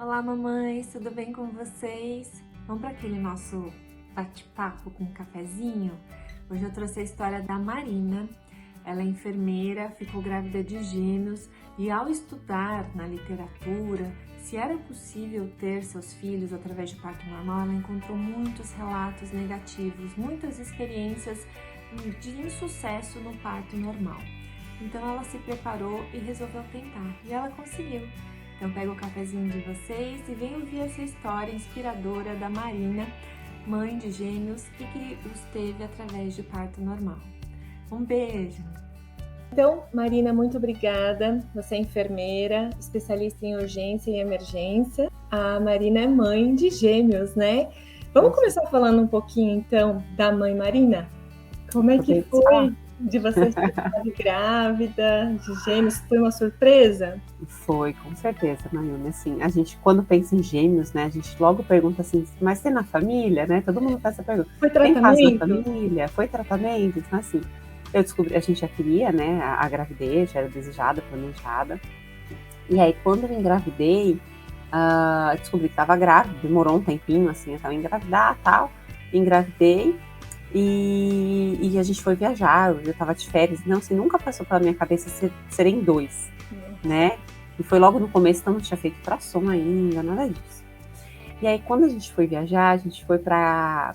Olá, mamães, tudo bem com vocês? Vamos para aquele nosso bate-papo com um cafezinho? Hoje eu trouxe a história da Marina. Ela é enfermeira, ficou grávida de gêmeos e ao estudar na literatura se era possível ter seus filhos através de parto normal, ela encontrou muitos relatos negativos, muitas experiências de insucesso no parto normal. Então ela se preparou e resolveu tentar, e ela conseguiu. Então pega o cafezinho de vocês e vem ouvir essa história inspiradora da Marina, mãe de gêmeos e que os teve através de parto normal. Um beijo! Então, Marina, muito obrigada. Você é enfermeira, especialista em urgência e emergência. A Marina é mãe de gêmeos, né? Vamos começar falando um pouquinho, então, da mãe Marina? Como é que foi de você estar grávida de gêmeos? Foi uma surpresa? Foi, com certeza, Mayumi. Assim, a gente, quando pensa em gêmeos, né, a gente logo pergunta assim, mas tem na família, né? Todo mundo faz essa pergunta. Foi Tem caso na tratamento? família? Foi tratamento? Então, assim, eu descobri, a gente já queria, né, a gravidez, já era desejada, planejada. E aí, quando eu engravidei, descobri que estava grávida, demorou um tempinho, assim, até eu engravidar e tal. Engravidei. E a gente foi viajar, eu tava de férias, não, assim, nunca passou pela minha cabeça serem dois, né? E foi logo no começo, então não tinha feito ultrassom ainda, nada disso. E aí, quando a gente foi viajar, a gente foi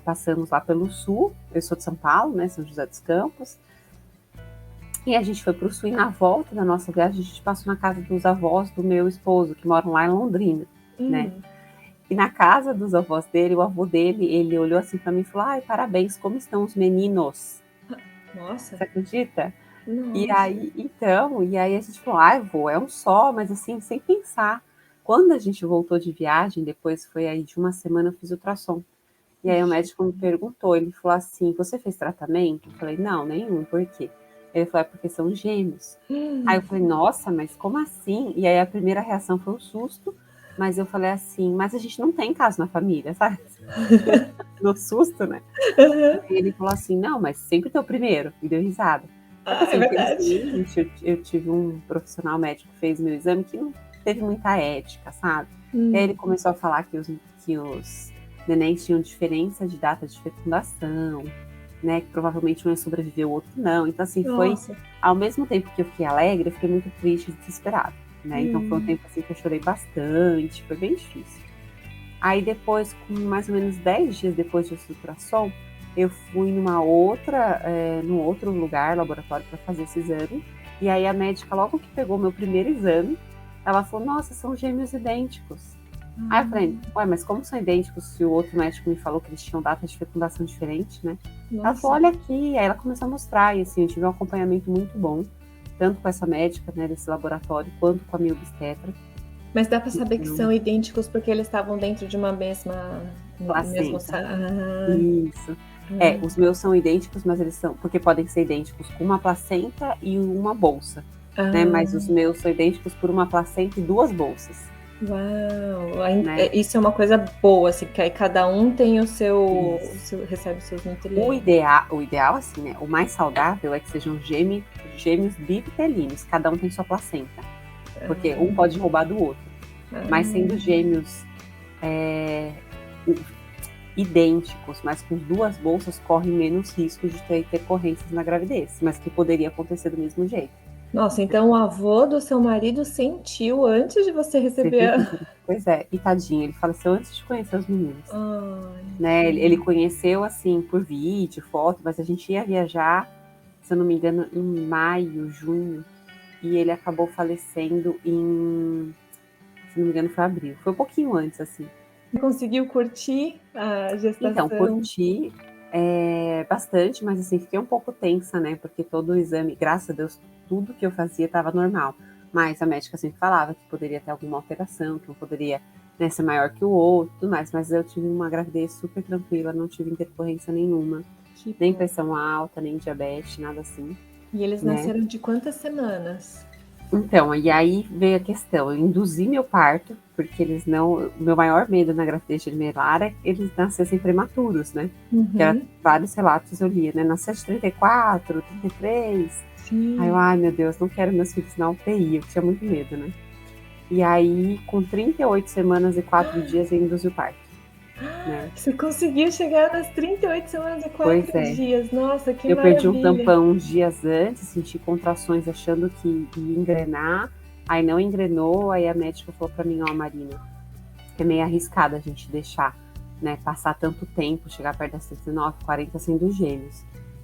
passamos lá pelo sul, eu sou de São Paulo, né, São José dos Campos, e a gente foi pro sul e na volta da nossa viagem, a gente passou na casa dos avós do meu esposo, que moram lá em Londrina, né? E na casa dos avós dele, o avô dele, ele olhou assim para mim e falou: ai, parabéns, como estão os meninos? Nossa! Você acredita? Nossa. E aí a gente falou: ai, vô, é um só, mas assim, sem pensar. Quando a gente voltou de viagem, depois foi aí de uma semana, eu fiz ultrassom. E aí o médico me perguntou, ele falou assim: você fez tratamento? Eu falei: não, nenhum, por quê? Ele falou: é porque são gêmeos. Aí eu falei: nossa, mas como assim? E aí a primeira reação foi um susto, mas eu falei assim: mas a gente não tem caso na família, sabe? No susto, né? E ele falou assim: não, mas sempre tem o primeiro. E deu risada. Só que assim, É verdade. infelizmente, eu tive um profissional médico que fez meu exame que não teve muita ética, sabe? E aí ele começou a falar que os nenéns tinham diferença de data de fecundação, né? Que provavelmente um ia sobreviver, o outro não. Então, assim, foi ao mesmo tempo que eu fiquei alegre, eu fiquei muito triste e desesperada, né? Então foi um tempo assim que eu chorei bastante, foi bem difícil. Aí depois, com mais ou menos 10 dias depois desse ultrassom, eu fui num outro lugar, laboratório, para fazer esse exame. E aí a médica, logo que pegou meu primeiro exame, ela falou: nossa, são gêmeos idênticos. Aí eu falei: ué, mas como são idênticos se o outro médico me falou que eles tinham data de fecundação diferente, né? Ela falou: olha aqui. Aí ela começou a mostrar, e assim, eu tive um acompanhamento muito bom, tanto com essa médica, né, desse laboratório, quanto com a minha obstetra. Mas dá para saber que são idênticos porque eles estavam dentro de uma mesma placenta. Isso. Os meus são idênticos, mas eles são, porque podem ser idênticos com uma placenta e uma bolsa, né? Mas os meus são idênticos por uma placenta e 2 bolsas. Uau! Né? Isso é uma coisa boa, assim, que aí cada um tem o seu recebe os seus nutrientes. O ideal, assim, né? O mais saudável é que sejam gêmeos bivitelinos, cada um tem sua placenta, porque um pode roubar do outro. Mas sendo gêmeos idênticos, mas com 2 bolsas, corre menos risco de ter intercorrências na gravidez, mas que poderia acontecer do mesmo jeito. Nossa, então o avô do seu marido sentiu antes de você receber Pois é, e tadinho, ele faleceu antes de conhecer os meninos. Né? Ele conheceu, assim, por vídeo, foto, mas a gente ia viajar, se eu não me engano, em maio, junho, e ele acabou falecendo em, se não me engano, foi abril. Foi um pouquinho antes, assim. Conseguiu curtir a gestação? Então, curti bastante, mas assim, fiquei um pouco tensa, né? Porque todo o exame, graças a Deus, tudo que eu fazia estava normal. Mas a médica sempre falava que poderia ter alguma alteração, que eu poderia, né, ser maior que o outro, tudo mais. Mas eu tive uma gravidez super tranquila, não tive intercorrência nenhuma. Nem pressão alta, nem diabetes, nada assim. E eles nasceram de quantas semanas? Então, e aí veio a questão, eu induzi meu parto, porque eles não... O meu maior medo na gravidez de Melar é que eles nascessem prematuros, né? Que era, vários relatos eu lia, né? Nasceu de 34, 33. Aí eu, ai meu Deus, não quero meus filhos na UTI, eu tinha muito medo, né? E aí, com 38 semanas e 4 dias, eu induzi o parto. Né? Você conseguiu chegar nas 38 semanas e 4 Pois é. dias. Nossa, que Eu perdi um maravilha. tampão uns dias antes, senti contrações achando que ia engrenar, aí não engrenou, aí a médica falou para mim, ó, Marina, é meio arriscado a gente deixar, né, passar tanto tempo, chegar perto das 39, 40 sendo gêmeos.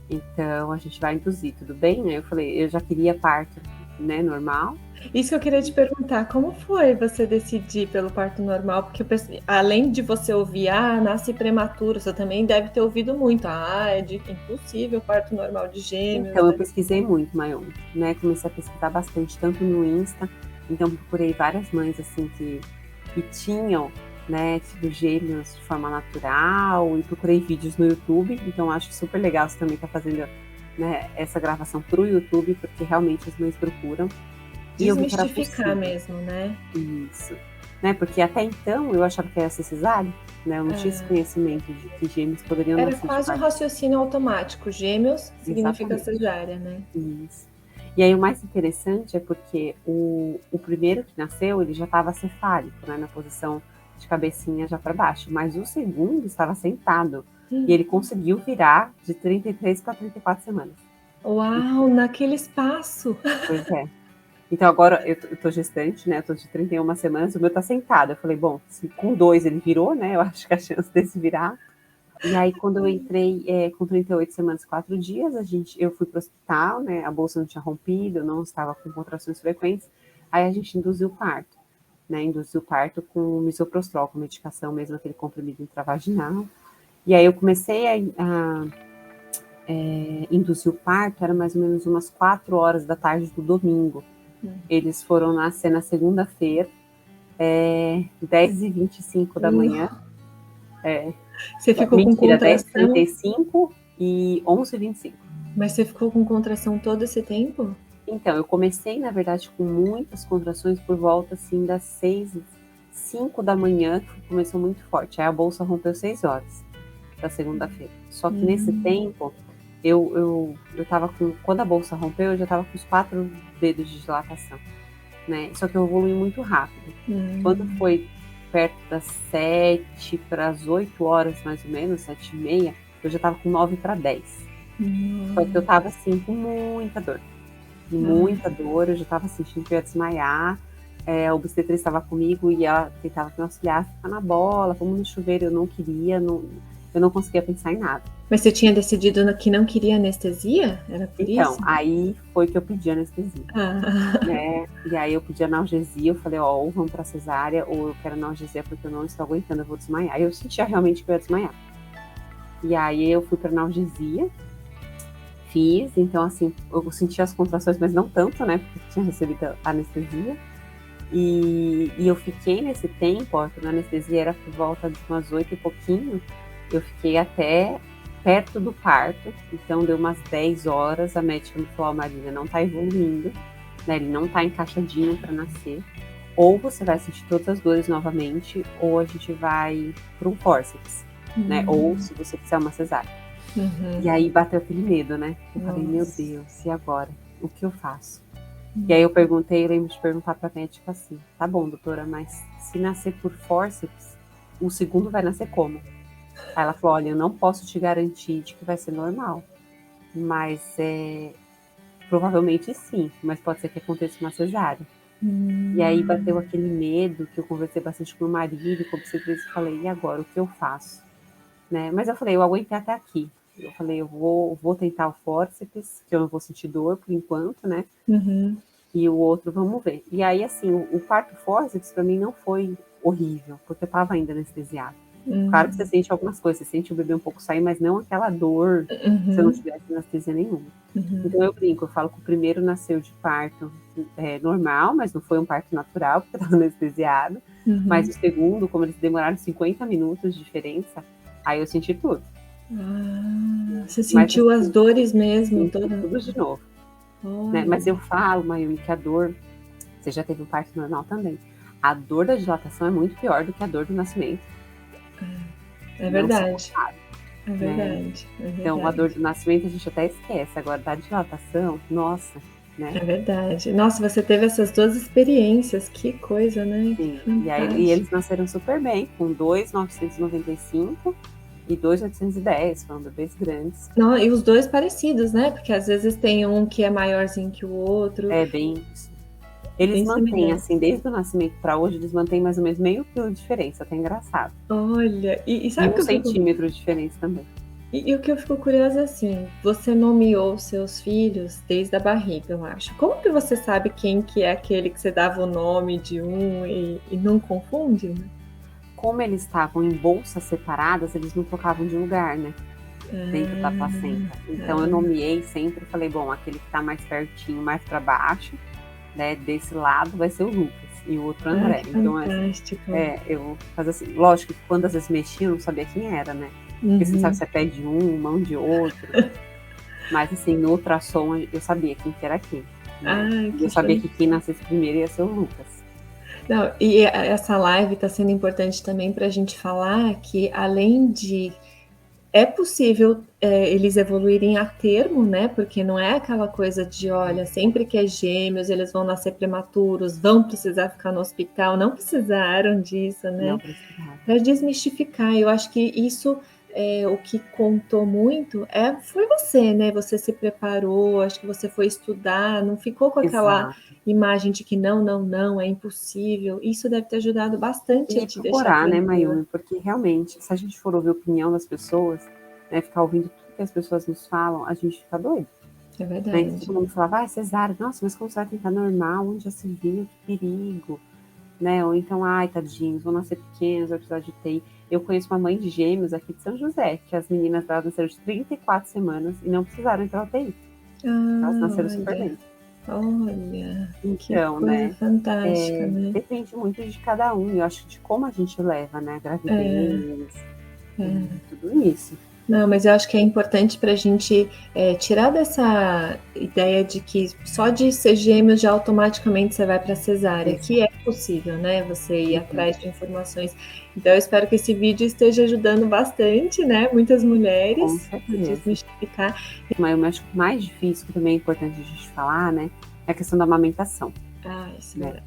Então a gente vai induzir, tudo bem? Aí eu falei, eu já queria parto, né, normal. Isso que eu queria te perguntar, como foi você decidir pelo parto normal? Porque além de você ouvir, nasce prematuro, você também deve ter ouvido muito, é impossível parto normal de gêmeos. Então eu pesquisei muito, Mayon, né, comecei a pesquisar bastante, tanto no Insta, então procurei várias mães, assim, que tinham, né, tido gêmeos de forma natural, e procurei vídeos no YouTube, então acho super legal você também estar fazendo, né, essa gravação para o YouTube, porque realmente as mães procuram. Desmistificar mesmo, né? Isso. Né, porque até então eu achava que era cesárea, né, eu não tinha esse conhecimento de que gêmeos poderiam nascer. Era quase um raciocínio automático, gêmeos significa Exatamente. cesárea, né? Isso. E aí o mais interessante é porque o primeiro que nasceu, ele já estava cefálico, né, na posição de cabecinha já para baixo, mas o segundo estava sentado. E ele conseguiu virar de 33 para 34 semanas. Uau, naquele espaço! Pois é. Então agora eu tô gestante, né, eu tô de 31 semanas, o meu tá sentado. Eu falei, bom, se com 2 ele virou, né, eu acho que a chance desse virar. E aí, quando eu entrei com 38 semanas e 4 dias, eu fui para o hospital, né? A bolsa não tinha rompido, eu não estava com contrações frequentes. Aí a gente induziu o parto, né? Induziu o parto com misoprostol, com medicação mesmo, aquele comprimido intravaginal. E aí eu comecei a induzir o parto, era mais ou menos umas 4 horas da tarde do domingo. Eles foram nascer na segunda-feira, 10h25 da manhã. Você ficou Mentira, com contração? 10h35 e 11h25. Mas você ficou com contração todo esse tempo? Então, eu comecei, na verdade, com muitas contrações por volta, assim, das 5 da manhã, que começou muito forte. Aí a bolsa rompeu 6 horas da segunda-feira. Só que nesse tempo, eu tava com... Quando a bolsa rompeu, eu já tava com os 4 dedos de dilatação, né? Só que eu evolui muito rápido. Quando foi perto das 7 para as 8 horas, mais ou menos, 7h30, eu já tava com 9 para 10. Só que eu tava, assim, com muita dor. Muita dor, eu já tava sentindo que eu ia desmaiar. A obstetriz estava comigo e ela tentava me auxiliar, ficar na bola, vamos no chuveiro. Eu não queria, eu não conseguia pensar em nada. Mas você tinha decidido que não queria anestesia? Era por então, isso? Aí foi que eu pedi anestesia. Né? E aí eu pedi analgesia, eu falei, ou vamos pra cesárea, ou eu quero analgesia porque eu não estou aguentando, eu vou desmaiar. Eu sentia realmente que eu ia desmaiar. E aí eu fui pra analgesia, fiz, então assim, eu senti as contrações, mas não tanto, né, porque tinha recebido anestesia. E eu fiquei nesse tempo, ó, quando a anestesia era por volta de umas 8 e pouquinho, eu fiquei até perto do parto, então deu umas 10 horas, a médica me falou, Marina, não tá evoluindo, né, ele não tá encaixadinho para nascer, ou você vai sentir todas as dores novamente, ou a gente vai para um fórceps, né, ou se você quiser uma cesárea. E aí bateu aquele medo, né? Eu falei, meu Deus, e agora? O que eu faço? E aí eu lembro de perguntar pra médica assim, tá bom, doutora, mas se nascer por fórceps, o segundo vai nascer como? Aí ela falou, olha, eu não posso te garantir de que vai ser normal, mas provavelmente sim, mas pode ser que aconteça uma cesárea. E aí bateu aquele medo, que eu conversei bastante com o meu marido, com o obstetriz, e falei, e agora, o que eu faço? Né? Mas eu falei, eu aguentei até aqui. Eu falei, eu vou tentar o fórceps, que eu não vou sentir dor por enquanto, né? E o outro, vamos ver. E aí, assim, o parto fórceps pra mim não foi horrível, porque eu tava ainda anestesiada. Claro que você sente algumas coisas, você sente o bebê um pouco sair, mas não aquela dor se eu não tivesse anestesia nenhuma. Então eu brinco, eu falo que o primeiro nasceu de parto normal, mas não foi um parto natural, porque eu tava anestesiada. Mas o segundo, como eles demoraram 50 minutos de diferença, aí eu senti tudo. Você sentiu assim, as dores mesmo? Tudo de novo. Né? Mas eu falo, Mayumi, que a dor, você já teve um parto normal também, a dor da dilatação é muito pior do que a dor do nascimento. É verdade. É né? verdade. Então, a dor do nascimento a gente até esquece. Agora, da dilatação, nossa, né? É verdade. Nossa, você teve essas 2 experiências, que coisa, né? Sim. Fantástico. E eles nasceram super bem, com 2,995 e 2,810, foram bebês grandes. Não, e os 2 parecidos, né? Porque às vezes tem um que é maiorzinho que o outro. É bem isso. Eles Bem mantêm, semelhante. assim, desde o nascimento para hoje, eles mantêm mais ou menos meio quilo de diferença, até engraçado. Olha, e E sabe o que 1 eu fico... centímetro de diferença também. E o que eu fico curiosa é assim, você nomeou seus filhos desde a barriga, eu acho. Como que você sabe quem que é aquele que você dava o nome de um e não confunde, né? Como eles estavam em bolsas separadas, eles não trocavam de lugar, né? Dentro da placenta. Então eu nomeei sempre, falei, bom, aquele que tá mais pertinho, mais para baixo, né, desse lado vai ser o Lucas e o outro André. Que Então, fantástico. eu fazia assim, lógico que quando às vezes mexia, eu não sabia quem era, né? Porque você sabe se é pé de um, mão de outro. Mas assim, no ultrassom eu sabia quem que era quem. Né? Eu sabia que quem nascesse primeiro ia ser o Lucas. Não, e essa live está sendo importante também para a gente falar que, além de... É possível eles evoluírem a termo, né? Porque não é aquela coisa de, olha, sempre que é gêmeos, eles vão nascer prematuros, vão precisar ficar no hospital. Não precisaram disso, né? Não precisaram. Para desmistificar, eu acho que isso... o que contou muito foi você, né? Você se preparou, acho que você foi estudar, não ficou com aquela imagem de que não, é impossível. Isso deve ter ajudado bastante a te deixar tranquila. Né, Mayumi? Porque realmente, se a gente for ouvir a opinião das pessoas, né, ficar ouvindo tudo que as pessoas nos falam, a gente fica doido. É verdade. Né? Todo mundo falava, cesárea, nossa, mas como você vai tentar normal, onde já se viu, que perigo. Né? Ou então, ai, tadinhos, vão nascer pequenos, vai precisar de UTI. Eu conheço uma mãe de gêmeos aqui de São José, que as meninas dela nasceram de 34 semanas e não precisaram entrar na UTI. Elas nasceram super bem. Olha, então, que coisa, né? Fantástica, né? Depende muito de cada um, eu acho de como a gente leva, né? A gravidez, tudo isso. Não, mas eu acho que é importante para a gente tirar dessa ideia de que só de ser gêmeos já automaticamente você vai para cesárea, que é possível, né? Você ir atrás de informações. Então, eu espero que esse vídeo esteja ajudando bastante, né? Muitas mulheres a desmistificar. Mas eu acho que o mais difícil, que também é importante a gente falar, né? É a questão da amamentação. Isso é verdade.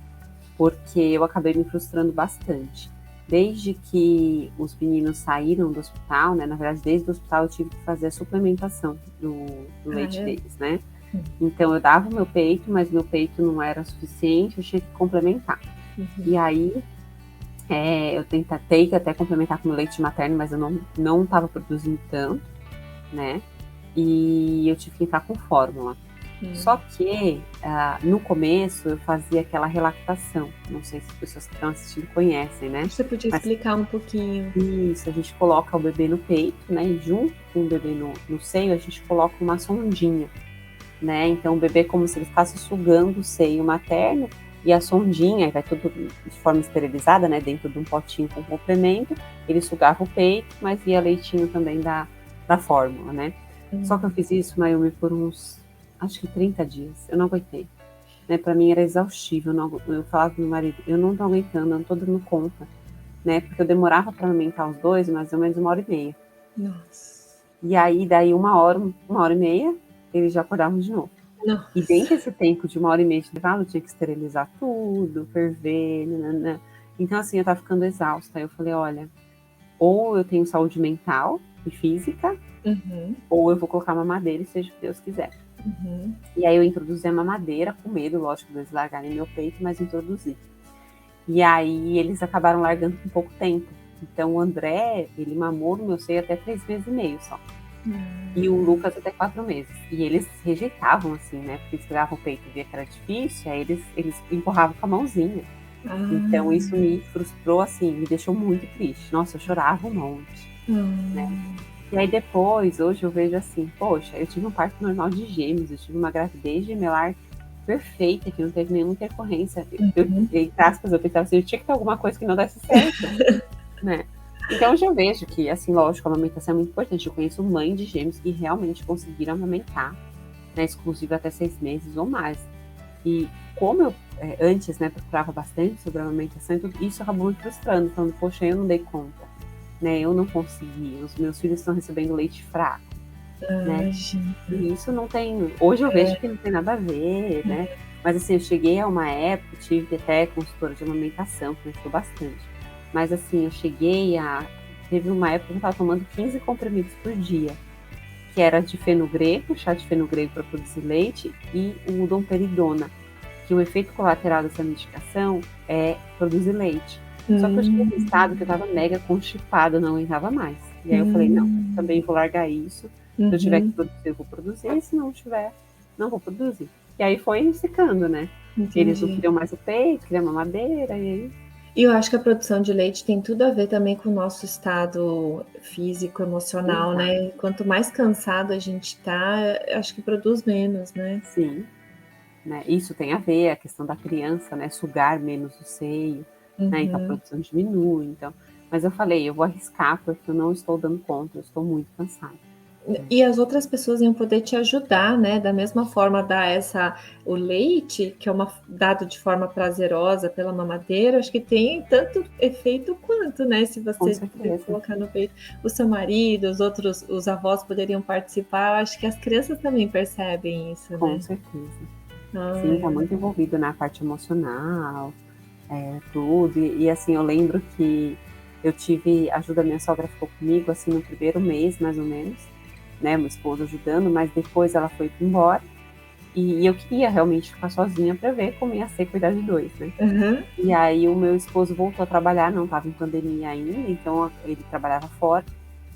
Porque eu acabei me frustrando bastante. Desde que os meninos saíram do hospital, né? Na verdade, desde o hospital eu tive que fazer a suplementação do leite deles, né? Então eu dava o meu peito, mas meu peito não era suficiente, eu tinha que complementar. E aí eu tentei até complementar com o leite materno, mas eu não estava produzindo tanto, né? E eu tive que entrar com fórmula. Só que no começo eu fazia aquela relactação. Não sei se as pessoas que estão assistindo conhecem, né? Você podia explicar um pouquinho? Isso, a gente coloca o bebê no peito, né? E junto com o bebê no seio, a gente coloca uma sondinha, né? Então o bebê é como se ele ficasse sugando o seio materno e a sondinha, vai tudo de forma esterilizada, né? Dentro de um potinho com complemento, ele sugava o peito, mas ia leitinho também da fórmula, né? Só que eu fiz isso, Mayumi, por uns... acho que 30 dias, eu não aguentei, né, para mim era exaustivo, eu falava pro meu marido, eu não tô aguentando, eu não tô dando conta, né, porque eu demorava para amamentar os dois, mais ou menos 1h30. Nossa. E aí, daí 1h30, eles já acordavam de novo. Nossa. E dentro desse tempo de 1h30 de intervalo, eu tinha que esterilizar tudo, ferver, nanana. Então assim, eu tava ficando exausta, aí eu falei, olha, ou eu tenho saúde mental e física, ou eu vou colocar uma mamadeira e seja o que Deus quiser. E aí eu introduzi a mamadeira, com medo, lógico, deles largarem meu peito, mas introduzi. E aí eles acabaram largando com pouco tempo. Então o André, ele mamou no meu seio até 3 meses e meio só. E o Lucas até 4 meses. E eles rejeitavam, assim, né? Porque eles pegavam o peito e via que era difícil, aí eles empurravam com a mãozinha. Então isso me frustrou, assim, me deixou muito triste. Nossa, eu chorava um monte, né? E aí depois, hoje eu vejo assim, poxa, eu tive um parto normal de gêmeos, eu tive uma gravidez gemelar perfeita, que não teve nenhuma intercorrência. Entre aspas, eu pensava assim, eu tinha que ter alguma coisa que não desse certo, né? Então hoje eu vejo que, assim, lógico, a amamentação é muito importante. Eu conheço mãe de gêmeos que realmente conseguiram amamentar, né, exclusivo até 6 meses ou mais. E como eu antes, né, procurava bastante sobre a amamentação, então isso acabou me frustrando, falando, poxa, eu não dei conta. Né, eu não consegui, os meus filhos estão recebendo leite fraco, né? Gente. E isso não tem... Hoje eu vejo que não tem nada a ver, né? Mas assim, eu cheguei a uma época, tive até consultora de amamentação, que me ajudou bastante. Mas assim, eu cheguei a... Teve uma época que eu estava tomando 15 comprimidos por dia, que era de fenugreco, chá de fenugreco para produzir leite, e o domperidona, que o efeito colateral dessa medicação é produzir leite. Só que eu cheguei num estado que eu estava mega constipada, não aguentava mais. E aí eu falei, não, também vou largar isso. Se eu tiver que produzir, eu vou produzir. E se não tiver, não vou produzir. E aí foi secando, né? Entendi. Eles não queriam mais o peito, queriam mamadeira, e aí... E eu acho que a produção de leite tem tudo a ver também com o nosso estado físico, emocional, né? Quanto mais cansado a gente tá, acho que produz menos, né? Sim. Né? Isso tem a ver, a questão da criança, né? Sugar menos o seio, né? Então a produção diminui. Então... Mas eu falei, eu vou arriscar porque eu não estou dando conta, eu estou muito cansada. E as outras pessoas iam poder te ajudar, né? Da mesma forma, dar o leite, que é dado de forma prazerosa pela mamadeira, acho que tem tanto efeito quanto, né? Se você colocar no peito. O seu marido, os avós poderiam participar. Acho que as crianças também percebem isso, Com né? certeza. Sim, tá muito envolvido na parte emocional, tudo. E assim, eu lembro que eu tive ajuda, minha sogra ficou comigo, assim, no primeiro mês, mais ou menos, né, meu esposo ajudando, mas depois ela foi embora, e eu queria realmente ficar sozinha para ver como ia ser cuidar de dois, né. E aí o meu esposo voltou a trabalhar, não estava em pandemia ainda, então ele trabalhava fora,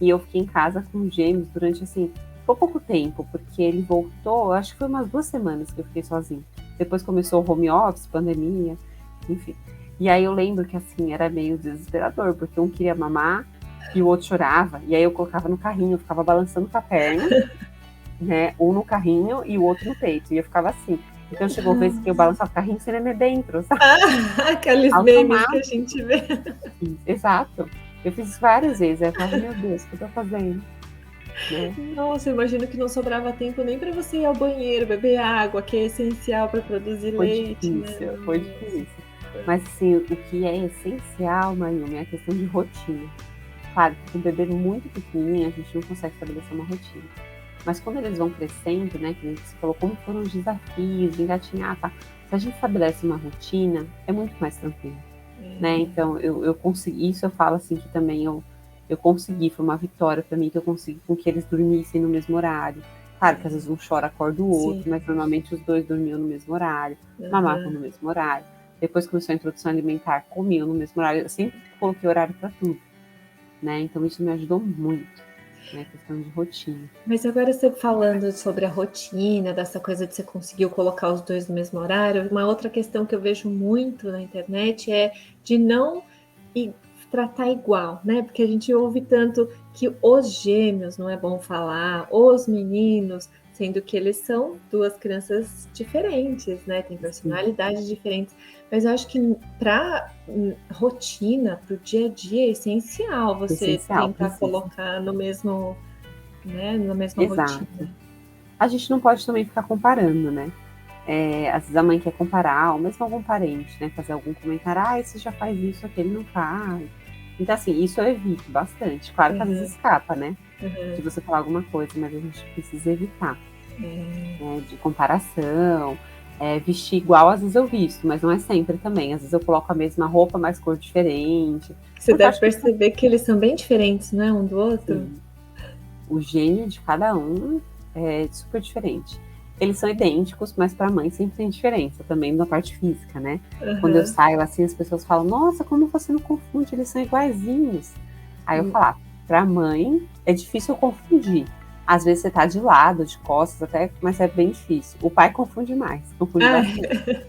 e eu fiquei em casa com os gêmeos durante, assim, foi pouco tempo, porque ele voltou, acho que foi umas 2 semanas que eu fiquei sozinha. Depois começou o home office, pandemia, enfim. E aí eu lembro que, assim, era meio desesperador, porque um queria mamar e o outro chorava, e aí eu colocava no carrinho, eu ficava balançando com a perna, né, um no carrinho e o outro no peito, e eu ficava assim. Então chegou vezes que eu balançava o carrinho sem ele dentro, sabe? Aqueles memes que a gente vê. Exato. Eu fiz isso várias vezes, eu falava, meu Deus, o que eu tô fazendo? Né? Nossa, eu imagino que não sobrava tempo nem para você ir ao banheiro, beber água, que é essencial para produzir leite. Difícil, né? Foi difícil. Mas assim, o que é essencial, Mayumi, é a questão de rotina. Claro que com um bebê muito pequenininho, a gente não consegue estabelecer uma rotina. Mas quando eles vão crescendo, né, que você falou como foram os desafios de engatinhar, tá? Se a gente estabelece uma rotina, é muito mais tranquilo, né? Então, eu consegui, isso eu falo assim que também eu consegui, foi uma vitória para mim que eu consegui com que eles dormissem no mesmo horário. Claro que às vezes um chora, acorda o outro, mas normalmente os dois dormiam no mesmo horário, mamavam no mesmo horário. Depois começou a introdução alimentar, comiam no mesmo horário. Eu sempre coloquei horário para tudo, né? Então isso me ajudou muito, né? Questão de rotina. Mas agora você falando sobre a rotina, dessa coisa de você conseguiu colocar os dois no mesmo horário, uma outra questão que eu vejo muito na internet é de não tratar igual, né? Porque a gente ouve tanto que os gêmeos, não é bom falar, os meninos, sendo que eles são duas crianças diferentes, né? Tem personalidades diferentes. Mas eu acho que para rotina, para o dia a dia, é essencial você tentar colocar no mesmo, né? Na mesma rotina. A gente não pode também ficar comparando, né? Às vezes a mãe quer comparar, ou mesmo algum parente, né? Fazer algum comentário, esse já faz isso, aquele não faz. Então, assim, isso eu evito bastante. Claro que às vezes escapa, né? De você falar alguma coisa, mas a gente precisa evitar. Né? De comparação. Vestir igual, às vezes eu visto, mas não é sempre também. Às vezes eu coloco a mesma roupa, mas cor diferente. Você deve perceber que eles são bem diferentes, né? Um do outro. Sim. O gênio de cada um é super diferente. Eles são idênticos, mas para a mãe sempre tem diferença também na parte física, né? Quando eu saio assim, as pessoas falam, nossa, como você não confunde, eles são iguaizinhos. Aí eu falo, para a mãe é difícil confundir. Às vezes você tá de lado, de costas, até, mas é bem difícil. O pai confunde mais, confunde bastante.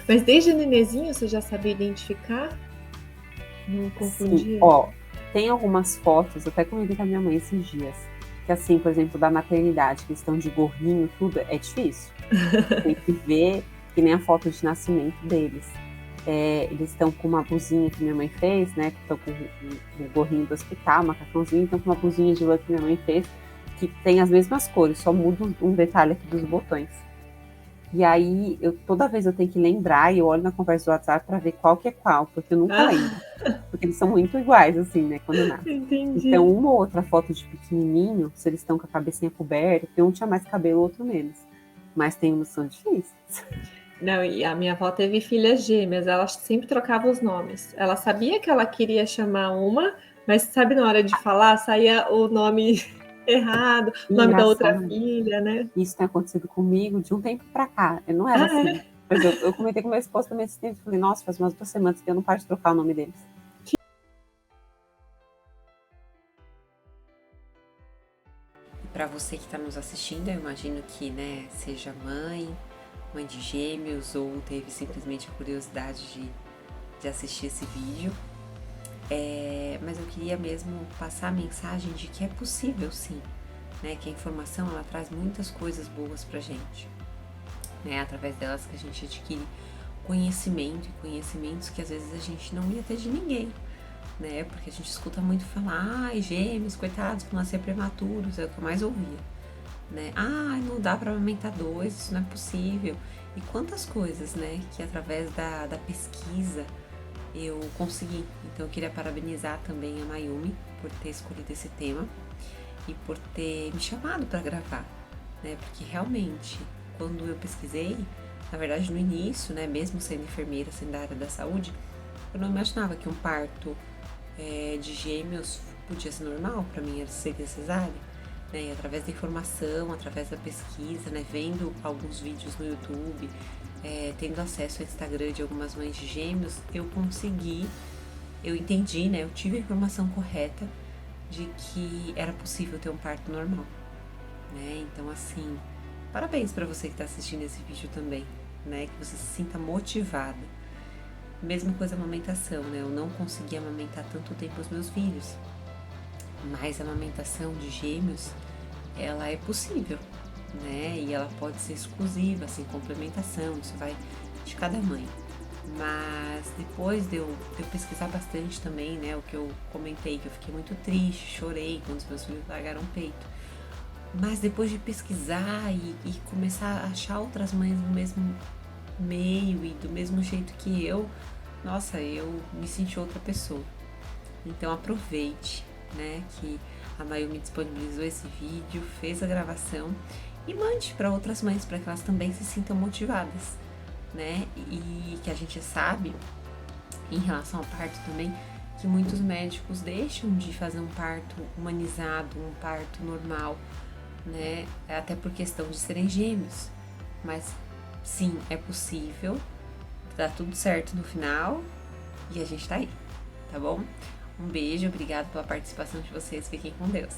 Mas desde nenezinho você já sabia identificar? Não confundia? Sim, tem algumas fotos, eu até comentei com a minha mãe esses dias, que assim, por exemplo, da maternidade, questão de gorrinho, tudo, é difícil. Tem que ver, que nem a foto de nascimento deles. Eles estão com uma blusinha que minha mãe fez, né? Que estão com o gorrinho do hospital, macacãozinho, então com uma blusinha de lã que minha mãe fez, que tem as mesmas cores, só muda um detalhe aqui dos botões. E aí, toda vez eu tenho que lembrar e eu olho na conversa do WhatsApp para ver qual que é qual, porque eu nunca lembro. Porque eles são muito iguais, assim, né, quando nascem. Entendi. Então, uma ou outra foto de pequenininho, se eles estão com a cabecinha coberta, porque um tinha mais cabelo, o outro menos. Mas tem uns que são difíceis. Não, e a minha avó teve filhas gêmeas, ela sempre trocava os nomes. Ela sabia que ela queria chamar uma, mas sabe, na hora de falar, saía o nome errado, o nome da outra filha, né? Isso tem acontecido comigo de um tempo pra cá. Eu não era assim. É? Mas eu comentei com meu esposo também esse tempo. Falei, nossa, faz umas 2 semanas que eu não paro de trocar o nome deles. Para você que está nos assistindo, eu imagino que, né, seja mãe de gêmeos ou teve simplesmente a curiosidade de assistir esse vídeo. Mas eu queria mesmo passar a mensagem de que é possível sim, né, que a informação ela traz muitas coisas boas pra gente, né, através delas que a gente adquire conhecimento e conhecimentos que às vezes a gente não ia ter de ninguém, né, porque a gente escuta muito falar, ai, gêmeos, coitados, vão nascer prematuros, é o que eu mais ouvia, né, não dá pra amamentar 2, isso não é possível, e quantas coisas, né, que através da pesquisa eu consegui. Então eu queria parabenizar também a Mayumi por ter escolhido esse tema e por ter me chamado para gravar, né? Porque realmente, quando eu pesquisei, na verdade no início, né, mesmo sendo enfermeira, sendo da área da saúde, eu não imaginava que um parto de gêmeos podia ser normal, para mim seria cesárea, né? E através da informação, através da pesquisa, né, vendo alguns vídeos no YouTube, tendo acesso ao Instagram de algumas mães de gêmeos, eu entendi, né, eu tive a informação correta de que era possível ter um parto normal, né, então assim, parabéns para você que está assistindo esse vídeo também, né, que você se sinta motivada. Mesma coisa a amamentação, né, eu não consegui amamentar tanto tempo os meus filhos, mas a amamentação de gêmeos, ela é possível, né? E ela pode ser exclusiva, sem complementação, isso vai de cada mãe. Mas depois de eu pesquisar bastante também, né? O que eu comentei, que eu fiquei muito triste, chorei quando os meus filhos largaram o peito. Mas depois de pesquisar e começar a achar outras mães do mesmo meio e do mesmo jeito que eu, nossa, eu me senti outra pessoa. Então aproveite, né? Que a Mayumi disponibilizou esse vídeo, fez a gravação e mande para outras mães, para que elas também se sintam motivadas, né? E que a gente sabe, em relação ao parto também, que muitos médicos deixam de fazer um parto humanizado, um parto normal, né? Até por questão de serem gêmeos. Mas sim, é possível, dá tudo certo no final e a gente tá aí, tá bom? Um beijo, obrigada pela participação de vocês, fiquem com Deus.